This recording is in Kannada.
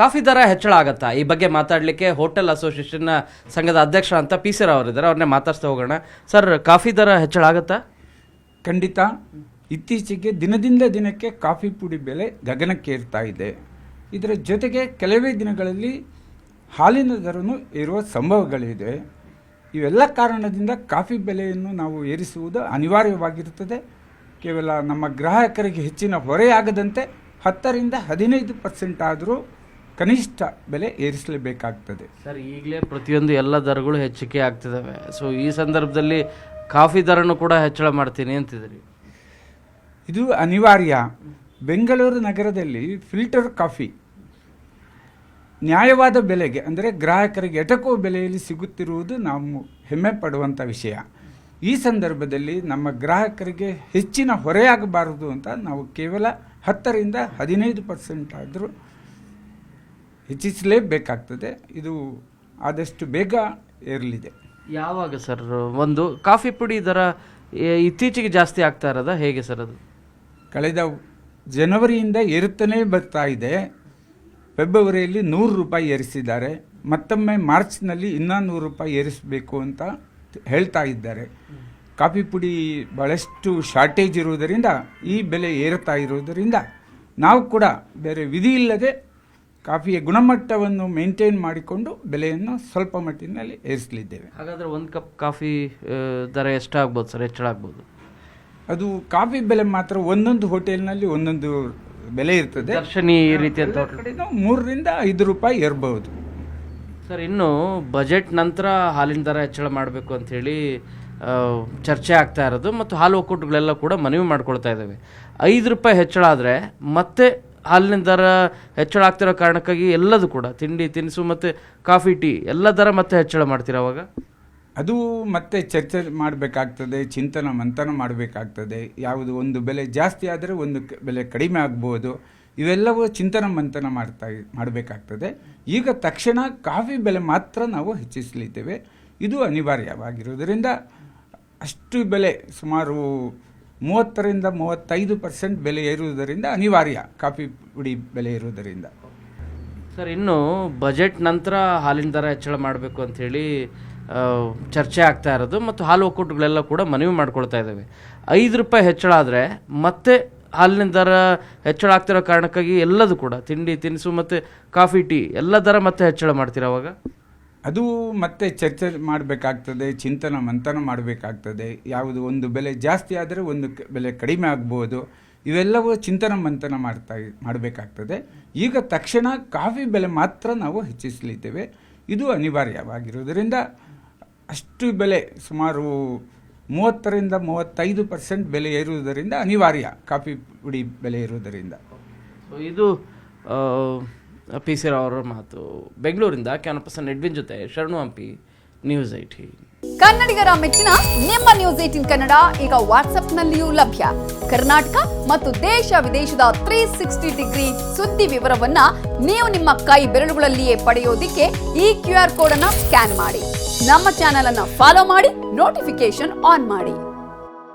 ಕಾಫಿ ದರ ಹೆಚ್ಚಳ ಆಗತ್ತಾ? ಈ ಬಗ್ಗೆ ಮಾತಾಡಲಿಕ್ಕೆ ಹೋಟೆಲ್ ಅಸೋಸಿಯೇಷನ್ ಸಂಘದ ಅಧ್ಯಕ್ಷ ಅಂತ ಪಿ ಸಿ ರಾವ್ ಅವರಿದ್ದಾರೆ, ಅವ್ರನ್ನೇ ಮಾತಾಡ್ತಾ ಹೋಗೋಣ. ಸರ್, ಕಾಫಿ ದರ ಹೆಚ್ಚಳ ಆಗತ್ತಾ? ಖಂಡಿತ. ಇತ್ತೀಚೆಗೆ ದಿನದಿಂದ ದಿನಕ್ಕೆ ಕಾಫಿ ಪುಡಿ ಬೆಲೆ ಗಗನಕ್ಕೇರ್ತಾ ಇದೆ. ಇದರ ಜೊತೆಗೆ ಕೆಲವೇ ದಿನಗಳಲ್ಲಿ ಹಾಲಿನ ದರನೂ ಏರುವ ಸಂಭವಗಳಿದೆ. ಇವೆಲ್ಲ ಕಾರಣದಿಂದ ಕಾಫಿ ಬೆಲೆಯನ್ನು ನಾವು ಏರಿಸುವುದು ಅನಿವಾರ್ಯವಾಗಿರುತ್ತದೆ. ಕೇವಲ ನಮ್ಮ ಗ್ರಾಹಕರಿಗೆ ಹೆಚ್ಚಿನ ಹೊರೆಯಾಗದಂತೆ 10ರಿಂದ 15% ಆದರೂ ಕನಿಷ್ಠ ಬೆಲೆ ಏರಿಸಲೇಬೇಕಾಗ್ತದೆ. ಸರ್, ಈಗಲೇ ಪ್ರತಿಯೊಂದು ಎಲ್ಲ ದರಗಳು ಹೆಚ್ಚಿಗೆ ಆಗ್ತಿದ್ದಾವೆ. ಸೊ ಈ ಸಂದರ್ಭದಲ್ಲಿ ಕಾಫಿ ದರನೂ ಕೂಡ ಹೆಚ್ಚಳ ಮಾಡ್ತೀನಿ ಅಂತಿದ್ರಿ. ಇದು ಅನಿವಾರ್ಯ. ಬೆಂಗಳೂರು ನಗರದಲ್ಲಿ ಫಿಲ್ಟರ್ ಕಾಫಿ ನ್ಯಾಯವಾದ ಬೆಲೆಗೆ, ಅಂದರೆ ಗ್ರಾಹಕರಿಗೆ ಎಟಕುವ ಬೆಲೆಯಲ್ಲಿ ಸಿಗುತ್ತಿರುವುದು ನಾವು ಹೆಮ್ಮೆ ಪಡುವಂಥ ವಿಷಯ. ಈ ಸಂದರ್ಭದಲ್ಲಿ ನಮ್ಮ ಗ್ರಾಹಕರಿಗೆ ಹೆಚ್ಚಿನ ಹೊರೆಯಾಗಬಾರದು ಅಂತ ನಾವು ಕೇವಲ 10ರಿಂದ 15% ಆದರೂ ಹೆಚ್ಚಿಸಲೇಬೇಕಾಗ್ತದೆ. ಇದು ಆದಷ್ಟು ಬೇಗ ಏರಲಿದೆ. ಯಾವಾಗ ಸರ್ ಒಂದು ಕಾಫಿ ಪುಡಿ ದರ ಇತ್ತೀಚೆಗೆ ಜಾಸ್ತಿ ಆಗ್ತಾ ಇರೋದಾ, ಹೇಗೆ ಸರ್ ಅದು? ಕಳೆದ ಜನವರಿಯಿಂದ ಏರುತ್ತಲೇ ಬರ್ತಾ ಇದೆ. ಫೆಬ್ರವರಿಯಲ್ಲಿ 100 ರೂಪಾಯಿ ಏರಿಸಿದ್ದಾರೆ. ಮತ್ತೊಮ್ಮೆ ಮಾರ್ಚ್ನಲ್ಲಿ ಇನ್ನೂ 100 ರೂಪಾಯಿ ಏರಿಸಬೇಕು ಅಂತ ಹೇಳ್ತಾ ಇದ್ದಾರೆ. ಕಾಫಿ ಪುಡಿ ಭಾಳಷ್ಟು ಶಾರ್ಟೇಜ್ ಇರುವುದರಿಂದ ಈ ಬೆಲೆ ಏರುತ್ತಾ ಇರುವುದರಿಂದ ನಾವು ಕೂಡ ಬೇರೆ ವಿಧಿ ಇಲ್ಲದೆ ಕಾಫಿಯ ಗುಣಮಟ್ಟವನ್ನು ಮೇಂಟೈನ್ ಮಾಡಿಕೊಂಡು ಬೆಲೆಯನ್ನು ಸ್ವಲ್ಪ ಮಟ್ಟಿನಲ್ಲಿ ಏರಿಸಲಿದ್ದೇವೆ. ಹಾಗಾದರೆ ಒಂದು ಕಪ್ ಕಾಫಿ ದರ ಎಷ್ಟಾಗ್ಬೋದು ಸರ್, ಹೆಚ್ಚಳ ಆಗ್ಬೋದು? ಅದು ಕಾಫಿ ಬೆಲೆ ಮಾತ್ರ ಒಂದೊಂದು ಹೋಟೆಲ್ನಲ್ಲಿ ಒಂದೊಂದು ಬೆಲೆ ಇರ್ತದೆ. ದರ್ಶನಿ ರೀತಿಯ 3ರಿಂದ 5 ರೂಪಾಯಿ ಏರ್ಬಹುದು. ಸರ್, ಇನ್ನು ಬಜೆಟ್ ನಂತರ ಹಾಲಿನ ದರ ಹೆಚ್ಚಳ ಮಾಡಬೇಕು ಅಂಥೇಳಿ ಚರ್ಚೆ ಆಗ್ತಾ ಇರೋದು ಮತ್ತು ಹಾಲು ಒಕ್ಕೂಟಗಳೆಲ್ಲ ಕೂಡ ಮನವಿ ಮಾಡ್ಕೊಳ್ತಾ ಇದ್ದಾವೆ. 5 ರೂಪಾಯಿ ಹೆಚ್ಚಳ ಆದರೆ ಮತ್ತೆ ಹಾಲಿನ ದರ ಹೆಚ್ಚಳ ಆಗ್ತಿರೋ ಕಾರಣಕ್ಕಾಗಿ ಎಲ್ಲದು ಕೂಡ ತಿಂಡಿ ತಿನಿಸು ಮತ್ತು ಕಾಫಿ ಟೀ ಎಲ್ಲ ದರ ಮತ್ತೆ ಹೆಚ್ಚಳ ಮಾಡ್ತೀರಾ? ಅವಾಗ ಅದು ಮತ್ತೆ ಚರ್ಚೆ ಮಾಡಬೇಕಾಗ್ತದೆ, ಚಿಂತನ ಮಂಥನ ಮಾಡಬೇಕಾಗ್ತದೆ. ಯಾವುದು ಒಂದು ಬೆಲೆ ಜಾಸ್ತಿ ಆದರೆ ಒಂದು ಬೆಲೆ ಕಡಿಮೆ ಆಗ್ಬೋದು. ಇವೆಲ್ಲವೂ ಚಿಂತನ ಮಂಥನ ಮಾಡಬೇಕಾಗ್ತದೆ. ಈಗ ತಕ್ಷಣ ಕಾಫಿ ಬೆಲೆ ಮಾತ್ರ ನಾವು ಹೆಚ್ಚಿಸಲಿದ್ದೇವೆ. ಇದು ಅನಿವಾರ್ಯವಾಗಿರುವುದರಿಂದ ಅಷ್ಟು ಬೆಲೆ ಸುಮಾರು 30ರಿಂದ 35% ಬೆಲೆ ಏರುವುದರಿಂದ ಅನಿವಾರ್ಯ, ಕಾಫಿ ಪುಡಿ ಬೆಲೆ ಇರುವುದರಿಂದ. ಸರ್, ಇನ್ನು ಬಜೆಟ್ ನಂತರ ಹಾಲಿನ ದರ ಹೆಚ್ಚಳ ಮಾಡಬೇಕು ಅಂಥೇಳಿ ಚರ್ಚೆ ಆಗ್ತಾ ಇರೋದು ಮತ್ತು ಹಾಲು ಒಕ್ಕೂಟಗಳೆಲ್ಲ ಕೂಡ ಮನವಿ ಮಾಡ್ಕೊಳ್ತಾ ಇದ್ದಾವೆ. 5 ರೂಪಾಯಿ ಹೆಚ್ಚಳ ಆದರೆ ಮತ್ತೆ ಹಾಲಿನ ದರ ಹೆಚ್ಚಳ ಆಗ್ತಿರೋ ಕಾರಣಕ್ಕಾಗಿ ಎಲ್ಲದು ಕೂಡ ತಿಂಡಿ ತಿನಿಸು ಮತ್ತು ಕಾಫಿ ಟೀ ಎಲ್ಲ ದರ ಮತ್ತೆ ಹೆಚ್ಚಳ ಮಾಡ್ತೀರಾ? ಅವಾಗ ಅದು ಮತ್ತೆ ಚರ್ಚೆ ಮಾಡಬೇಕಾಗ್ತದೆ, ಚಿಂತನ ಮಂಥನ ಮಾಡಬೇಕಾಗ್ತದೆ. ಯಾವುದು ಒಂದು ಬೆಲೆ ಜಾಸ್ತಿ ಆದರೆ ಒಂದು ಬೆಲೆ ಕಡಿಮೆ ಆಗ್ಬೋದು. ಇವೆಲ್ಲವೂ ಚಿಂತನ ಮಂಥನ ಮಾಡಬೇಕಾಗ್ತದೆ. ಈಗ ತಕ್ಷಣ ಕಾಫಿ ಬೆಲೆ ಮಾತ್ರ ನಾವು ಹೆಚ್ಚಿಸಲಿದ್ದೇವೆ. ಇದು ಅನಿವಾರ್ಯವಾಗಿರುವುದರಿಂದ ಅಷ್ಟು ಬೆಲೆ ಸುಮಾರು 30ರಿಂದ 35% ಬೆಲೆ ಏರುವುದರಿಂದ ಅನಿವಾರ್ಯ, ಕಾಫಿ ಪುಡಿ ಬೆಲೆ ಇರುವುದರಿಂದ. ಇದು ಪಿ ಸಿ ರಾವ್ ಅವರ ಮಾತು. ಬೆಂಗಳೂರಿಂದ ಕ್ಯಾನಪರ್ಸನ್ ಎಡ್ವಿನ್ ಜೊತೆ ಶರಣು ಹಂಪಿ, ನ್ಯೂಸ್ 18. ಕನ್ನಡಿಗರ ಮೆಚ್ಚಿನ ನಿಮ್ಮ ನ್ಯೂಸ್ 18 ಕನ್ನಡ ಈಗ ವಾಟ್ಸ್ಆಪ್ನಲ್ಲಿಯೂ ಲಭ್ಯ. ಕರ್ನಾಟಕ ಮತ್ತು ದೇಶ ವಿದೇಶದ 360 ಡಿಗ್ರಿ ಸುದ್ದಿ ವಿವರವನ್ನ ನೀವು ನಿಮ್ಮ ಕೈ ಬೆರಳುಗಳಲ್ಲಿಯೇ ಪಡೆಯೋದಿಕ್ಕೆ ಈ QR ಕೋಡ್ ಅನ್ನ ಸ್ಕ್ಯಾನ್ ಮಾಡಿ. ನಮ್ಮ ಚಾನೆಲ್ ಅನ್ನ ಫಾಲೋ ಮಾಡಿ, ನೋಟಿಫಿಕೇಶನ್ ಆನ್ ಮಾಡಿ.